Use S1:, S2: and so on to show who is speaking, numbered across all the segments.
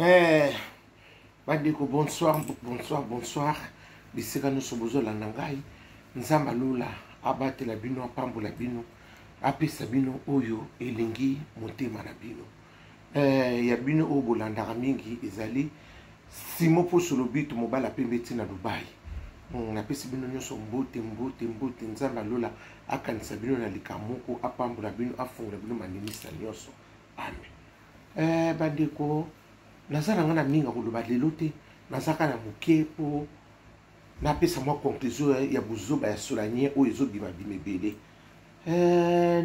S1: Eh, bandeko bonsoir, bonsoir, bonsoir. Bisika nous sommes besoin lanangai. Nzamba lola abate la bino apambo la bino. Apesa bino oyo elengi motema na bino. Ya bino o bolandaka mingi ezali simo po solo bitu mobala pembeti na Dubai. Na pesi bino nyonso mbote nzamba lola akanisa bino na likamoko apambo la bino afunga bino manimisa nyonso. Amen. Bandeko nazala ngana minga koloba lelo te nazaka na moke po napesa mwa conclusion ya buzoba ya solanie oyo ezobima bimebele.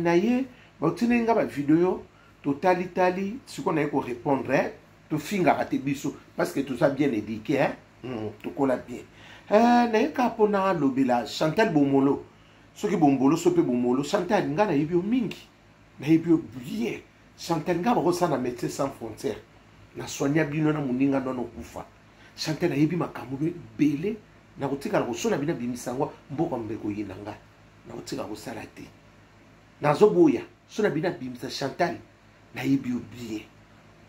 S1: Naye bautine nga ba video totalitali siko na ko répondre to finga ate biso parce que tout ça bien éduqué to kola bien. Naye ka pona lobela Chantal Bomolo soki bombolo sope bomolo Chantal nga na yebio mingi na yebio bien Chantal nga ba na Médecins Sans Frontières na soigna bino na muninga ndono kufa Chantal na yebi makambo bele na kotika ko sona bina bimisango mboko mbeko yinanga na kotika ko salate na zoboya sona bina bimisa Chantal na yebi bien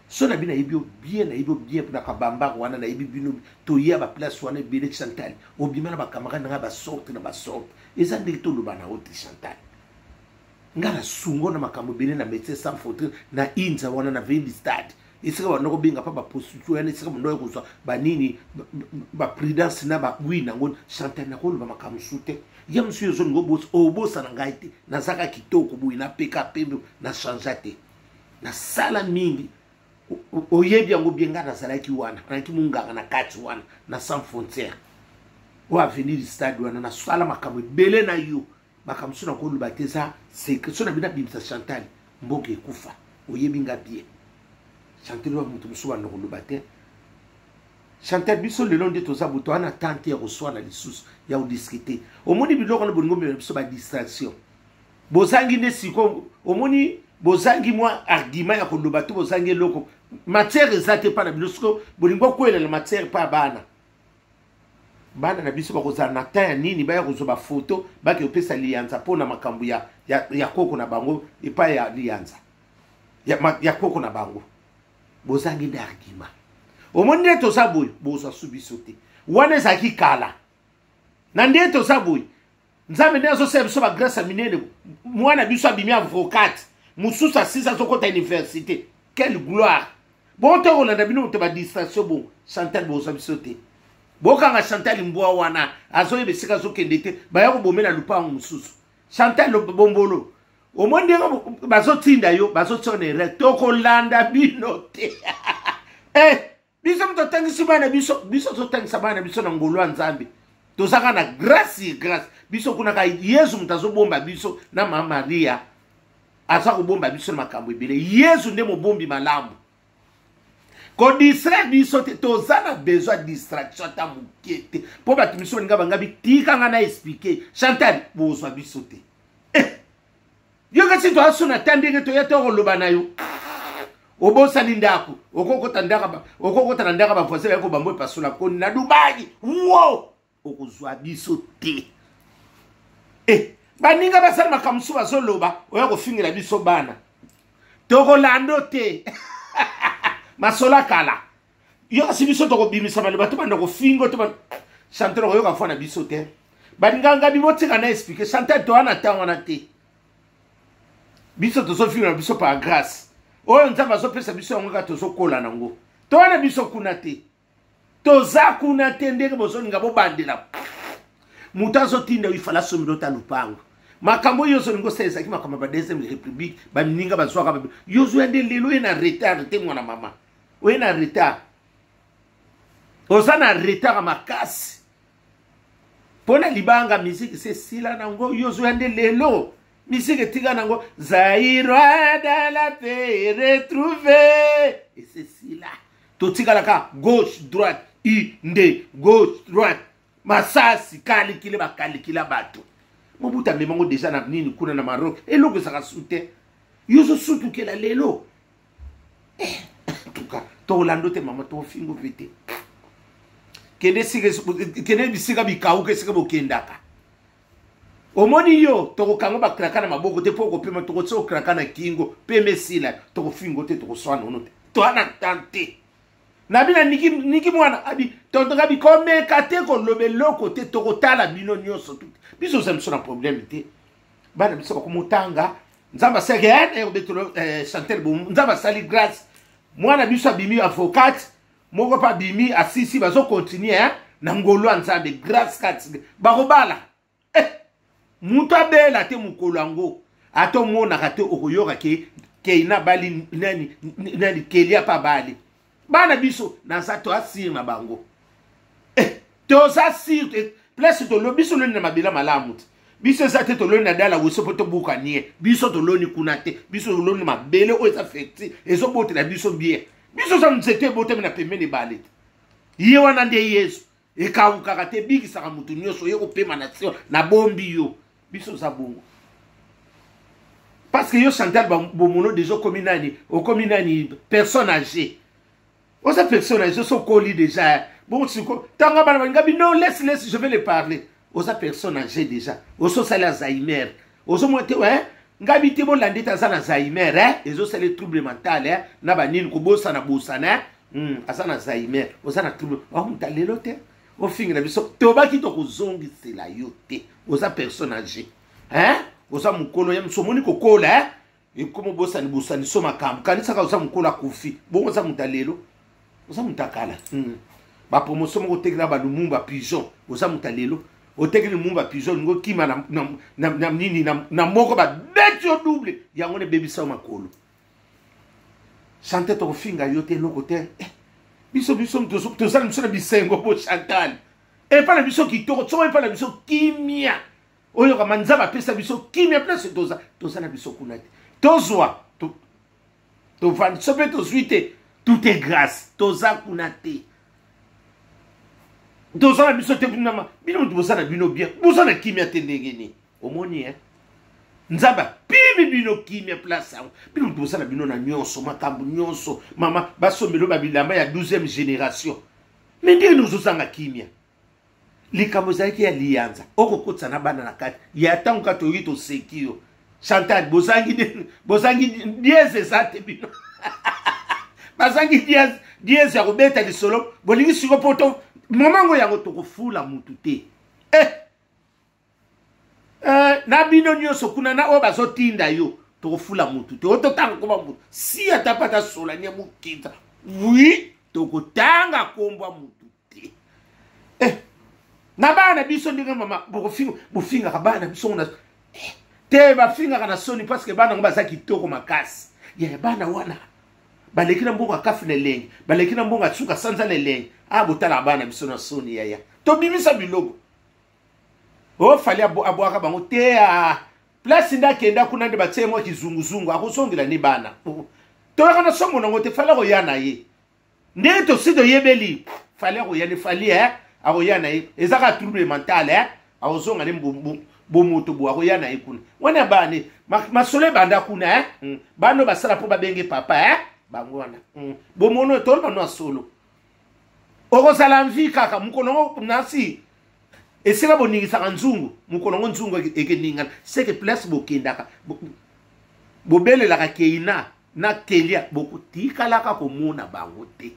S1: sona bina yebi bien na yebi bien na kabamba wana na yebi bino to ya ba place wana bele Chantal obima na ba camarade na ba sorte eza ndito lo bana oti Chantal ngana sungo na makambo bele na Médecins Sans Frontières na inza wana na Veille Stade isika ba noko binga pa ba prostitution yana isika ndo ko so ba nini ba prudence na ba wina ngon Chantal na ko ba makambo sute ya monsieur zo ngo boss o boss na ngaite na zaka kitoko bu ina peka pembe na changeate na sala mingi o yebi yango bienga na sala ki wana na ki munga na kati wana na Sans Frontières o avenir stade wana na sala makambo bele na yo makambo suna ko lubateza c'est que sona bina bimsa Chantal mboke kufa o yebi nga bien Chantal wa mutu musuwa no lobate Chantal biso le long de toza buto ana tante ya reçoit na lisusu ya discuter omoni biloko na bolingo biso ba distraction bozangi ne siko omoni bozangi moi argument ya ko lobate bozangi loko matière ezate pa na biso bolingo kwela la matière pa bana na biso ba kozana na taya nini ba ya kozoba photo ba ke opesa lianza pona makambo ya koko na bango epa ya lianza ya koko na bango bozangi d'argument omoni to saboy bozo subisote wana zaki kala na ndeto saboy nzambe ndezo sebiso ba grâce minene mwana biso abimi avocat mususa sisa sokota université quelle gloire bon to olanda bino te ba distraction bon Chantal bozo bisote bokanga Chantal mbwa wana azoyebe sika zokende te ba ya ko bomela lupango mususu Chantal bombolo omondi bazotinda yo bazotsonera tokolanda bino te biso mtotangisi bana biso totangisa bana biso na ngolwa nzambe tozaka na grâce biso kuna ka Yesu mtazobomba biso na mama Maria asa kubomba biso na makambo ebele Yesu nde mobombi malamu ko distraire biso te tozana besoin distraction ta mukete po batu biso nga bangabi tika nga na expliquer Chantal bozwa biso te yo kasi to asuna tandenge to yato loba na yo obosa ndako okokota ndaka ba voisin yako bambo pasula ko na Dubai wo okozwa biso te baninga basala makamsu bazoloba oya kofingira biso bana tokolando te masola kala yo kasi biso to kobimisa maloba to banda kofingo to Chantal yo ka fona biso te baninga bibotika na expliquer Chantal to ana tango na te biso tozo fina biso par grâce oyo nzamba zo pesa biso ngo ka tozo kola nango to wana biso kuna te toza kuna te ndenge bozo ngabo bandela mutazo tinda ifala somiro ta lupango makambo yozo ngo sesa ki makambo ba deuxième république ba ninga ba zwaka ba yozo ende lelo ena retard te mwana mama oena retard ozana retard makasi pona libanga musique c'est sila nango yozo ende lelo musique tika nango Zaïrois de la paix retrouvé et c'est là to tika laka gauche droite inde gauche droite masasi kalikile ba kalikila bato mobuta memango déjà na nini kuna na Maroc et loko saka soute yozo sutu kela lelo tuka to lando te mama to fingo vete kene bisika bikauke sika bokendaka omoni yo toko kango ba krakana maboko te poko pema toko tso krakana kingo peme sila toko fingo te toko swana ono te to ana tante Nabina niki mwana abi tonton abi comme kate ko lobe loko te to kotala bino nyonso tout. Biso ça me son problème té. Bana biso ko mutanga nzamba sege e betolo chanter bon nzamba sali grâce. Mwana biso abimi avocat moko pa bimi asisi bazo continuer na ngolo nzambe grâce kat bakobala. Muta bela te mukolo ango ato mona kate okoyoka ke ina bali nani kelia pa bali. Bana biso na sato asir na bango. To sa sir place to lo biso lo na mabila malamu. Biso sa te to lo na dala wo so poto buka nie. Biso to lo ni kunate, biso lo ni mabele o sa fekti ezo bote na biso bien. Biso sa mzete bote na pemene bale. Ye wana nde Yesu. E ka ukakate bigi saka mutu nyoso ye ko pema na tio na bombi yo. Biso sa bongo. Parce que yo Chantal Bomono déjà comme nani personne âgée. Aux personnes âgées sont collées déjà. Bon, non, laisse, je vais les parler. Aux personnes âgées déjà. Aux social Alzheimer. Aux monté, ouais. Ngabi te bon landi ta sana Alzheimer, hein. Et aux les troubles mentaux, hein. Na banine ko bossa na bosana. Asana Alzheimer. Aux ana trouble. Oh, mtalelo te. Au fin na biso. Toba ki to ko zongi c'est la yote. Aux personnes âgées. Hein? Oza mukolo ya msomoni kokola eh e komo bosani bosani soma kam kanisa ka oza mukola kufi bongo za mutalelo oza mutakala ba promotion mo tekela ba lumumba pigeon oza mutalelo o tekela lumumba pigeon ngo kima na nini na moko ba betio double yango ne baby sa makolo chante to finga yote loko te biso to sala msona bisengo bo Chantal e pa na biso kitoko tso e pa na biso kimia oyo kama nzaba pesa biso kimia place toza na biso kuna te tozwa to van sobe to suite tout est grâce toza kuna te toza na biso te binama bino toza na bino bien boza na kimia te ndengeni omoni nzaba pimi bino kimia place bino toza na bino na nyonso makambu nyonso mama basomelo babilamba ya 12e génération mais ndenge nozozanga kimia likambo zaki ya lianza okokotsa na bana na kati ya tangu kato yito sekio Chantal bozangi dieze zate bino bazangi dieze ya kobeta lisolo bolingi siko poto momango yango tokofula mutu te na bino nyonso kuna na o bazotinda yo tokofula mutu te ototanga koba mutu si atapata sola nya mukita oui tokotanga kombwa mutu te na bana biso ndinga mama bofinga ka bana biso na te ba finga kana soni parce que bana ngba za kitoko makasi ya bana wana balekina mbonga kafi ne lengi balekina mbonga tsuka sanza le lengi botala bana biso na soni ya to bimisa bilogo o fali abwaka bango te place ndakenda kuna nde batsemo kizunguzungu akusongela ni bana to kana songo nango te fala ko yana ye ndeto sido yebeli fali ko yana fali akoyana ezaka trouble mental akozonga ne bomoto bo akoyana kuna wana bane masole banda kuna bano basala po babenge papa bango wana bomono to bano solo okozala mvi kaka mukono nasi esika boningisa nzungu mukono nzungu ekeninga c'est que place bokendaka bobelela keina na kelia bokutikala ko mona bango te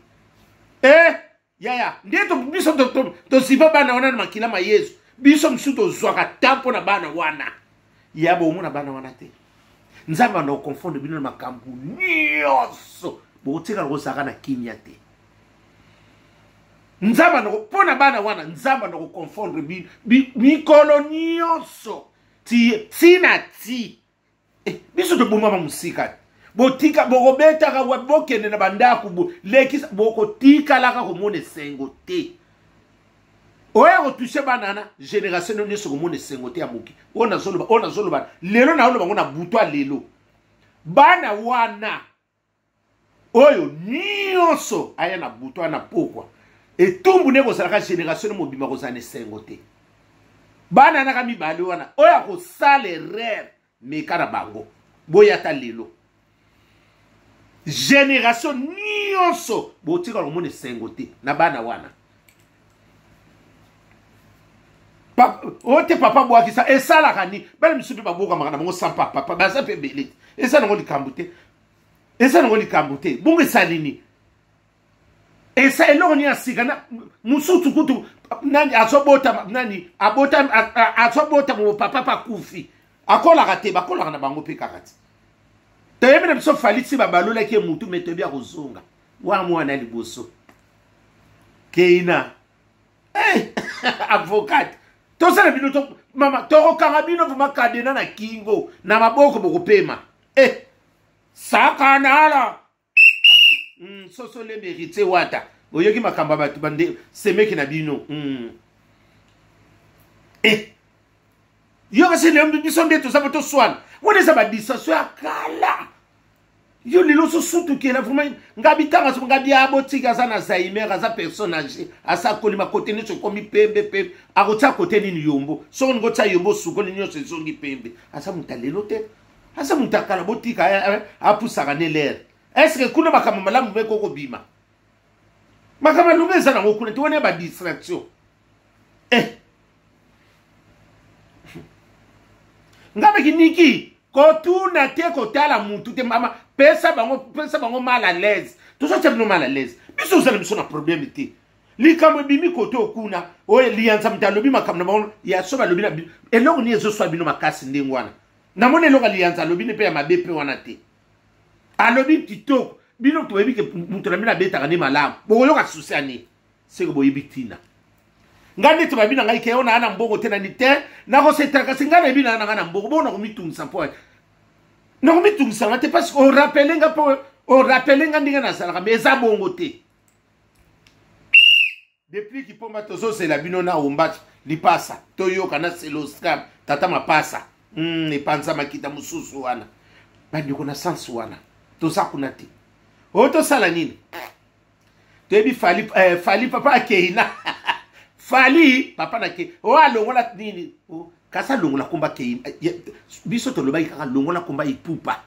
S1: yaya ndeto biso to sipa bana wana na makila ma Yesu biso msuto zwaka tampo na bana wana yabo mona bana wana te nzamba no confondre bino na makambu nyonso botika ko saka na kimia te nzamba no pona bana wana nzamba no confondre mikolo nyonso ti sina ti biso to boma musika botika bokobeta ka wabokene na bandaku bo lekisa bokotika laka ko mone sengo te oya ko toucher banana génération no nyeso ko mone sengo te amuki ona zoloba lelo na ono bangona butwa lelo bana wana oyo nyonso aya na butwa na pokwa etumbu ne ko salaka génération mo bima ko zane sengo te bana na kami bali wana oya ko sale rere me kana bango boya ta lelo génération nyonso botika lo mone sengo te na bana wana ote papa boaki sa esala kani bana misutu baboka makana bango sans papa baza pe belete esa ngo likambu te bongo salini et ça eloko ni asikana musutu kutu nani azobota nani azobota mo papa pa kufi akola kate bakola na bango pe kakati toyebi na biso faliti babalola ki mutu metobi ya kozonga wa mwana liboso keina avocat tosala bino to mama tokokanga bino vuma kadena na kingo na maboko bokopema sakanala soso le mérité wata boyoki makamba batu bande semeki na bino yo kasi le mbi biso ndeto sa bato swana wone sa ba disaso ya kala yo lelo so sutu ke la vraiment ngabitanga so ngabi abotika za na Zaimer za personnage asa kolima kote ni so komi pembe akotsa kote ni yombo so ngotsa yombo suko ni nyoso zongi pembe asa mutalelo te asa mutakala botika apusaka ne l'air est-ce que kuna makama malamu beko ko bima makama lungeza na ngokuna tuone ba distraction ngabe kiniki ko tuna te ko tala mutu te mama pesa bango mal à l'aise tout ça c'est mal à l'aise biso zala biso na problème te likamwe bimi ko to kuna o lianza mtalobi makamna bango ya soba lobi na eloko ni ezo swa bino makasi ndengwana na mone eloko lianza lobi ne pe ya mabepe wana te alobi kitoko bino to yebi ke mutu na mina beta ngani malamu boyo ka susani seko boyebi tina ngande to babina ngai ke ona ana mbongo tena ni te na ko setaka singana bina na ngana mbongo bona ko mitungisa po na ko mitungisa ngate parce que o rappelenga ndinga na sala mais za bongo te depuis ki pomba tozo c'est la bino na ombachi li pasa toyo kana seloscam tata mapasa ne panza makita mususu wana bandi ko na sans wana to sa kuna te o to sala nini tebi fali papa akeina fali papa na ke o alongola nini o kasa longola komba keina biso to loba ikaka longola komba ipupa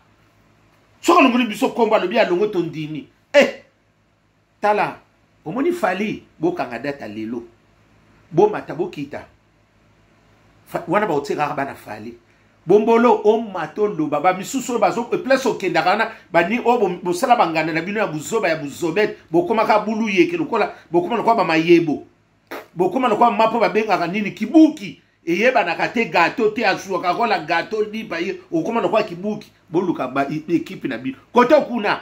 S1: soko longola biso komba lobi alongo to ndini tala omoni fali bokanga data lelo bo mata bokita wana ba oteka bana fali bombolo o mato lo baba misusu bazo place okenda kana bani o bosala bangana na bino ya buzoba ya buzobet bokoma ka bulu yeke lokola bokoma lokwa ba mayebo bokoma lokwa mapo babenga nini kibuki eyeba na kate gato te azwa kakola gato liba ye okoma lokwa kibuki boluka ba equipe na bino koto kuna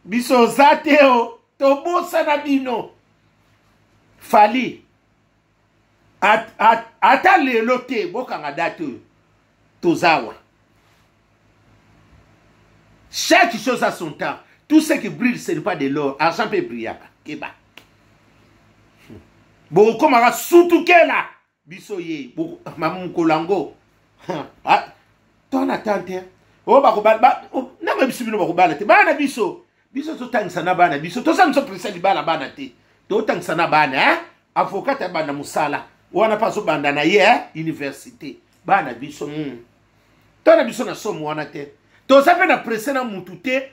S1: biso zateo to bosa na bino fali ata lelo te bokanga dato tozawa. Chaque chose a son temps. Tout ce qui brille, ce n'est pas de l'or. Argent peut briller. Keba. Bon, comme on a surtout qu'elle a. Bisoye. Maman Kolango. Ton attente. Oh, bah, non, mais bisou, bah, bah, bah, biso. Biso, to tang sana bana. Biso, to sam so pressé di bana bana te. To tang sana bana, hein. Avocat bana musala. Ou on a pas so banda na ye, université. Bana biso. Tona biso na somo wana te. To sape na presse na mutu te.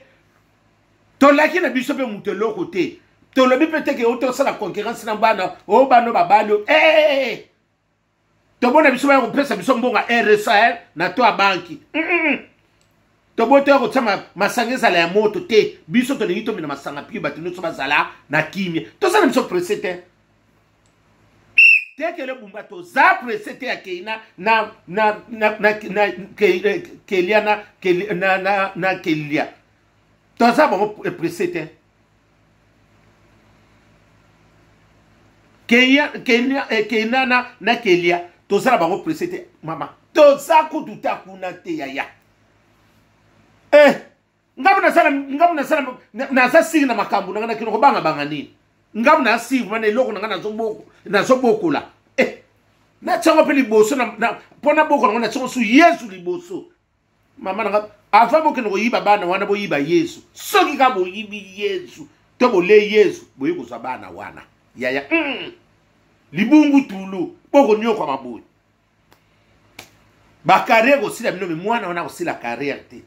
S1: To laki na biso pe mutu loko te. To lobi pete ke oto sa la concurrence na bana. O bano babalo. To bona biso ba ko pesa biso mbonga RSA na to a banki. To bote ko tsama masangeza la ya moto te. Biso to lingito mina masanga pi batino so bazala na kimia. To sa na biso presse te. Dès que le bumbato za presete ya keina na keliana na kelia to za bon presete keina na kelia to za bon presete mama to za kututa kuna te ya ngabuna sala na za signa makambu na kino ko banga nini ngamna sivu mane loko na zoboko la na tsango pe liboso na pona boko na tsango su Yesu liboso mama na afa boko no yiba bana wana bo yiba Yesu soki ka bo yibi Yesu to bo le Yesu bo yiko za bana wana ya libungu tulu boko nyoko maboyi ba carrière aussi la bino mwana wana aussi la carrière te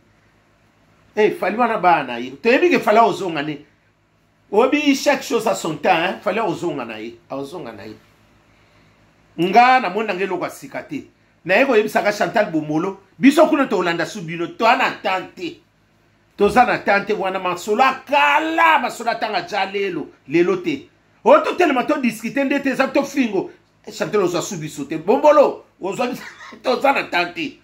S1: fali wana bana yi to yebi ke fala ozonga ne obi chaque chose a son temps, hein. Fallait ozonga na ye. Nga na mona ngelo kwa sikate. Na yeko yebisaka Chantal Bomolo. Biso kuna to Holanda subino to ana tante. toza na tante wana masolo akala masolo atanga ja lelo te o totelema todiskite nde te eza tofingo chantel ozwa su biso te bombolo ozwa toza na tante